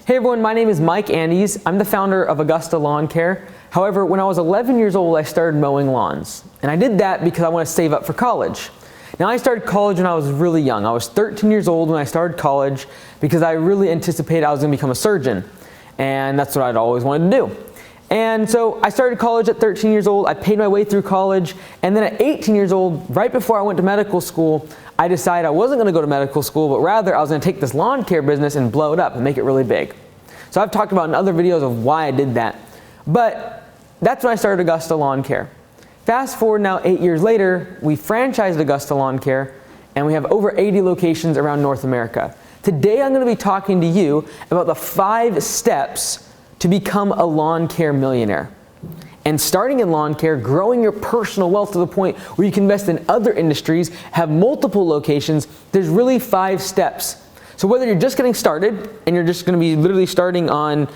Hey everyone, my name is Mike Andes. I'm the founder of Augusta Lawn Care. However, when I was 11 years old, I started mowing lawns. And I did that because I want to save up for college. Now, I started college when I was really young. I was 13 years old when I started college because I really anticipated I was going to become a surgeon. And that's what I'd always wanted to do. And so I started college at 13 years old. I paid my way through college. And then at 18 years old, right before I went to medical school, I decided I wasn't going to go to medical school, but rather I was going to take this lawn care business and blow it up and make it really big. So I've talked about in other videos of why I did that. But that's when I started Augusta Lawn Care. Fast forward now 8 years later, we franchised Augusta Lawn Care, and we have over 80 locations around North America. Today I'm going to be talking to you about the 5 steps to become a lawn care millionaire. And starting in lawn care, growing your personal wealth to the point where you can invest in other industries, have multiple locations, there's really 5 steps. So whether you're just getting started and you're just going to be literally starting on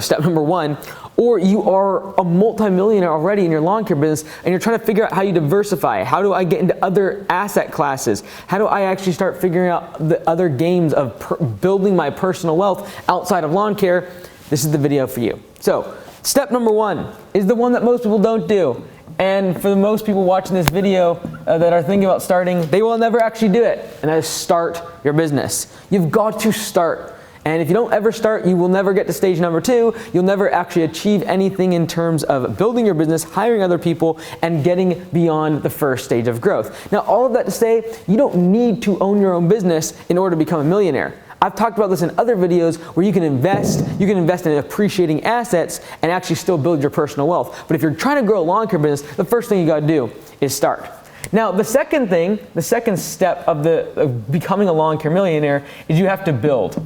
step number 1, or you are a multi-millionaire already in your lawn care business and you're trying to figure out how you diversify. How do I get into other asset classes? How do I actually start figuring out the other games of building my personal wealth outside of lawn care? This is the video for you. So step number 1 is the one that most people don't do. And for the most people watching this video that are thinking about starting, they will never actually do it. And that is start your business. You've got to start. And if you don't ever start, you will never get to stage number 2. You'll never actually achieve anything in terms of building your business, hiring other people, and getting beyond the first stage of growth. Now, all of that to say, you don't need to own your own business in order to become a millionaire. I've talked about this in other videos where you can invest in appreciating assets and actually still build your personal wealth. But if you're trying to grow a lawn care business, the first thing you got to do is start. Now, the second step of becoming a lawn care millionaire is you have to build.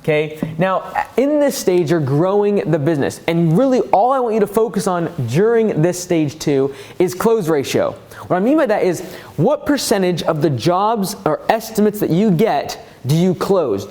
Okay? Now, in this stage, you're growing the business. And really, all I want you to focus on during this stage 2 is close ratio. What I mean by that is, what percentage of the jobs or estimates that you get do you close?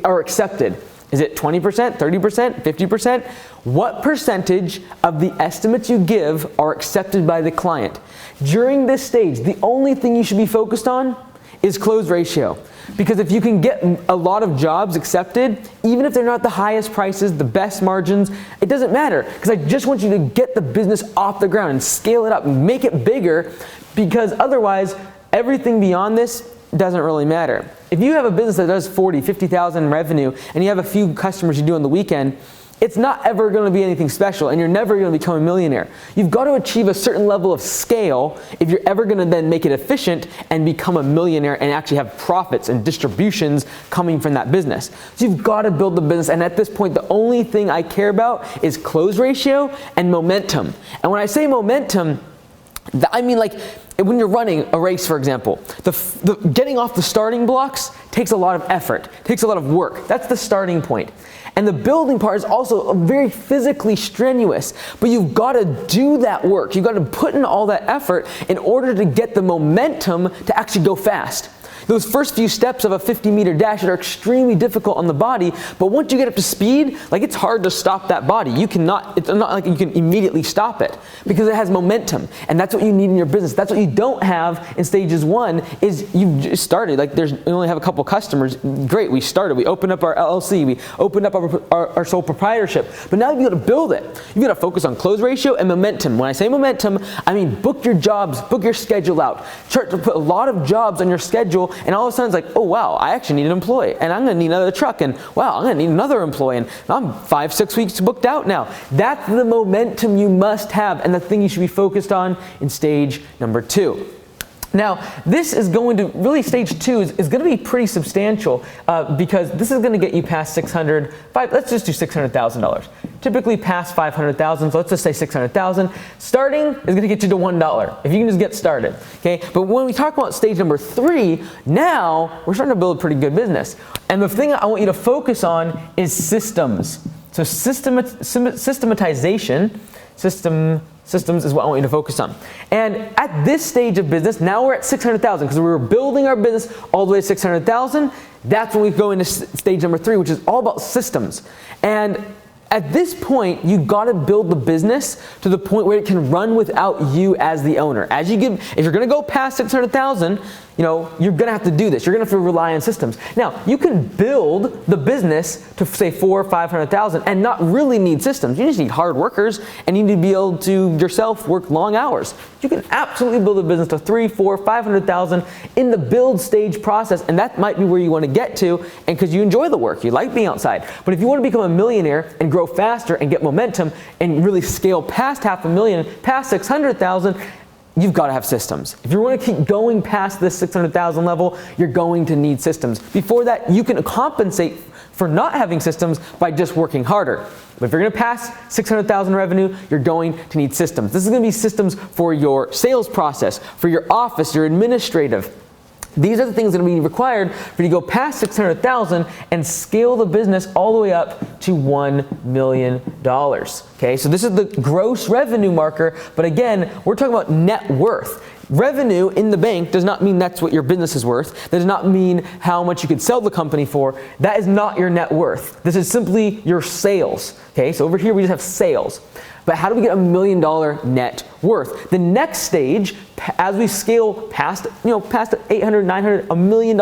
Are accepted? Is it 20%, 30%, 50%? What percentage of the estimates you give are accepted by the client? During this stage, the only thing you should be focused on is close ratio. Because if you can get a lot of jobs accepted, even if they're not the highest prices, the best margins, it doesn't matter. Because I just want you to get the business off the ground and scale it up and make it bigger, because otherwise, everything beyond this doesn't really matter. If you have a business that does 40, 50,000 revenue and you have a few customers you do on the weekend, it's not ever going to be anything special and you're never going to become a millionaire. You've got to achieve a certain level of scale if you're ever going to then make it efficient and become a millionaire and actually have profits and distributions coming from that business. So you've got to build the business, and at this point the only thing I care about is close ratio and momentum. And when I say momentum, I mean like when you're running a race, for example, the getting off the starting blocks takes a lot of effort, takes a lot of work. That's the starting point. And the building part is also very physically strenuous, but you've got to do that work. You've got to put in all that effort in order to get the momentum to actually go fast. Those first few steps of a 50-meter dash are extremely difficult on the body, but once you get up to speed, like it's hard to stop that body. It's not like you can immediately stop it because it has momentum, and that's what you need in your business. That's what you don't have in stages 1 is you've just started. Like you only have a couple customers. Great, we started. We opened up our LLC. We opened up our sole proprietorship. But now you've got to build it. You've got to focus on close ratio and momentum. When I say momentum, I mean book your jobs, book your schedule out. Start to put a lot of jobs on your schedule. And all of a sudden it's like, oh wow, I actually need an employee, and I'm going to need another truck, and wow, I'm going to need another employee, and I'm 5-6 weeks booked out now. That's the momentum you must have, and the thing you should be focused on in stage number 2. Now, this is going to, really stage 2 is going to be pretty substantial because this is going to get you past let's just do $600,000. Typically past $500,000, so let's just say $600,000. Starting is going to get you to $1 if you can just get started, okay? But when we talk about stage number 3, now we're starting to build a pretty good business. And the thing I want you to focus on is systems. So systematization, systems is what I want you to focus on. And at this stage of business, now we're at 600,000 because we were building our business all the way to 600,000. That's when we go into stage number 3, which is all about systems. And at this point, you got to build the business to the point where it can run without you as the owner. If you're going to go past 600,000, you're gonna have to do this. You're gonna have to rely on systems. Now, you can build the business to say 400,000 or 500,000 and not really need systems. You just need hard workers, and you need to be able to yourself work long hours. You can absolutely build a business to 300,000, 400,000, 500,000 in the build stage process, and that might be where you want to get to, and because you enjoy the work, you like being outside. But if you want to become a millionaire and grow faster and get momentum and really scale past 500,000, past 600,000, you've got to have systems. If you want to keep going past this 600,000 level, you're going to need systems. Before that, you can compensate for not having systems by just working harder. But if you're going to pass 600,000 revenue, you're going to need systems. This is going to be systems for your sales process, for your office, your administrative. These are the things that are going to be required for you to go past 600,000 and scale the business all the way up to $1 million. Okay, so this is the gross revenue marker, but again, we're talking about net worth. Revenue in the bank does not mean that's what your business is worth. That does not mean how much you could sell the company for. That is not your net worth. This is simply your sales. Okay, so over here we just have sales. But how do we get $1 million net worth? The next stage, as we scale past 800, 900, $1 million,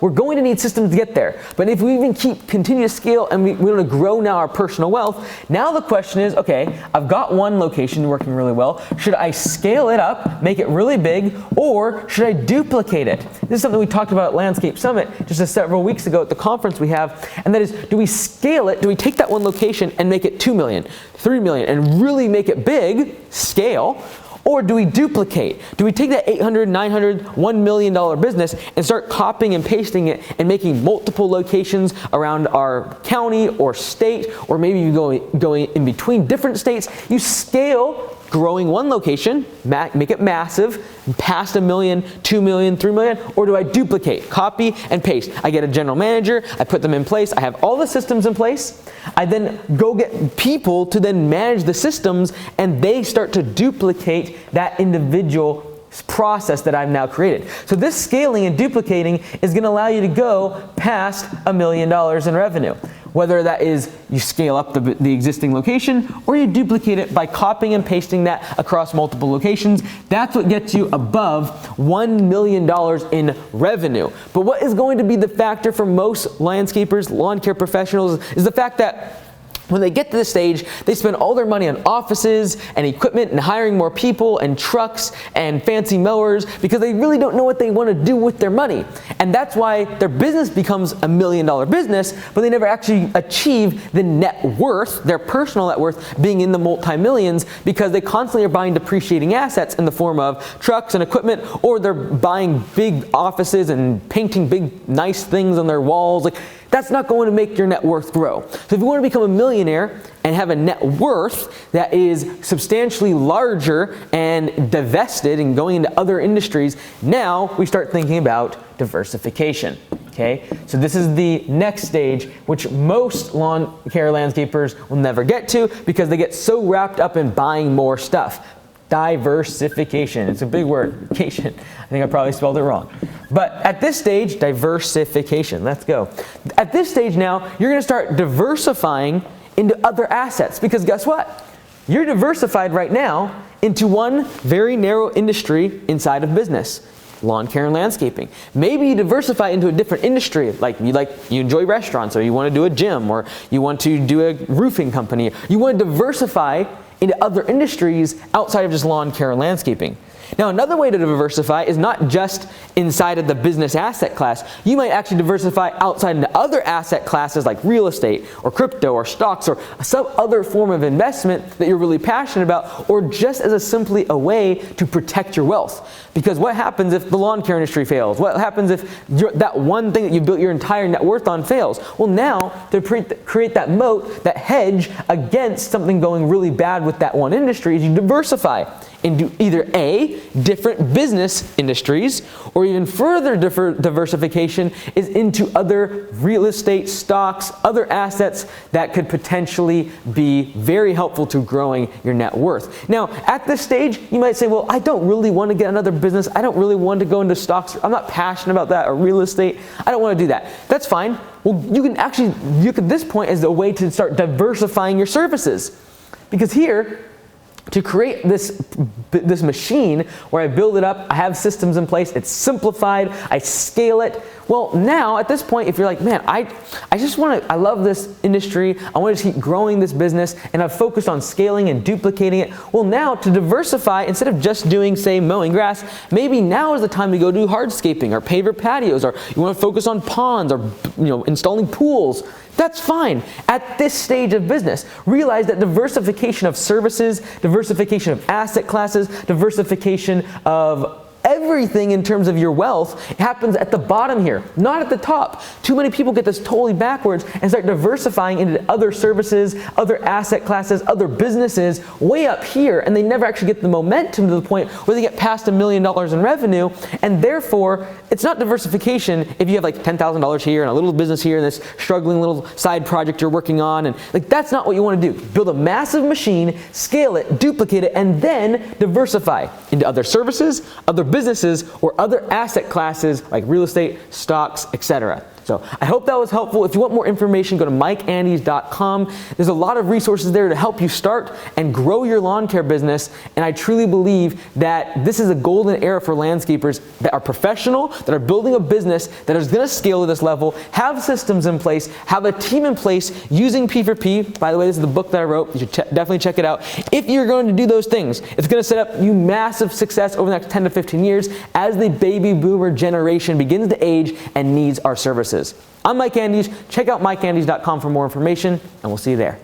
we're going to need systems to get there. But if we even continue to scale and we want to grow now our personal wealth, now the question is, okay, I've got one location working really well. Should I scale it up, make it really big, or should I duplicate it? This is something we talked about at Landscape Summit just several weeks ago at the conference we have, and that is, do we scale it? Do we take that one location and make it 2 million, 3 million, and really make it big, scale? Or do we duplicate? Do we take that 800, 900, $1 million business and start copying and pasting it and making multiple locations around our county or state, or maybe you going in between different states? You scale growing one location, make it massive, past $1 million, 2 million, 3 million, or do I duplicate, copy and paste? I get a general manager, I put them in place, I have all the systems in place, I then go get people to then manage the systems, and they start to duplicate that individual process that I've now created. So this scaling and duplicating is going to allow you to go past $1 million in revenue. Whether that is you scale up the existing location, or you duplicate it by copying and pasting that across multiple locations. That's what gets you above $1 million in revenue. But what is going to be the factor for most landscapers, lawn care professionals, is the fact that when they get to this stage, they spend all their money on offices and equipment and hiring more people and trucks and fancy mowers because they really don't know what they want to do with their money. And that's why their business becomes $1 million business, but they never actually achieve the net worth, their personal net worth, being in the multi-millions, because they constantly are buying depreciating assets in the form of trucks and equipment, or they're buying big offices and painting big nice things on their walls. That's not going to make your net worth grow. So if you want to become a millionaire and have a net worth that is substantially larger and divested and going into other industries, now we start thinking about diversification. Okay, so this is the next stage, which most lawn care landscapers will never get to because they get so wrapped up in buying more stuff. Diversification. It's a big word. I think I probably spelled it wrong. But at this stage, diversification. Let's go. At this stage now, you're going to start diversifying into other assets, because guess what? You're diversified right now into one very narrow industry inside of business. Lawn care and landscaping. Maybe you diversify into a different industry, like you enjoy restaurants, or you want to do a gym, or you want to do a roofing company. You want to diversify into other industries outside of just lawn care and landscaping. Now, another way to diversify is not just inside of the business asset class. You might actually diversify outside into other asset classes like real estate or crypto or stocks or some other form of investment that you're really passionate about, or just as simply a way to protect your wealth. Because what happens if the lawn care industry fails? What happens if that one thing that you built your entire net worth on fails? Well, now to create that moat, that hedge against something going really bad with that one industry, is you diversify into either A, different business industries, or even further diversification is into other real estate, stocks, other assets that could potentially be very helpful to growing your net worth. Now, at this stage, you might say, well, I don't really want to get another business. I don't really want to go into stocks. I'm not passionate about that, or real estate. I don't want to do that. That's fine. Well, you can actually look at this point as a way to start diversifying your services. Because here, to create this machine where I build it up, I have systems in place, it's simplified, I scale it. Well, now at this point, if you're like, man, I love this industry, I want to keep growing this business, and I've focused on scaling and duplicating it. Well, now to diversify, instead of just doing, say, mowing grass, maybe now is the time to go do hardscaping or paver patios, or you want to focus on ponds, or installing pools. That's fine. At this stage of business, realize that diversification of services, diversification of asset classes, diversification of everything in terms of your wealth happens at the bottom here, not at the top. Too many people get this totally backwards and start diversifying into other services, other asset classes, other businesses way up here, and they never actually get the momentum to the point where they get past $1 million in revenue, and therefore it's not diversification if you have like $10,000 here and a little business here and this struggling little side project you're working on, and like that's not what you want to do. Build a massive machine, scale it, duplicate it, and then diversify into other services, other businesses, or other asset classes like real estate, stocks, etc. So I hope that was helpful. If you want more information, go to MikeAndes.com. There's a lot of resources there to help you start and grow your lawn care business. And I truly believe that this is a golden era for landscapers that are professional, that are building a business that is going to scale to this level, have systems in place, have a team in place using P4P. By the way, this is the book that I wrote. You should definitely check it out. If you're going to do those things, it's going to set up you massive success over the next 10 to 15 years as the baby boomer generation begins to age and needs our services. I'm Mike Andes. Check out MikeAndes.com for more information, and we'll see you there.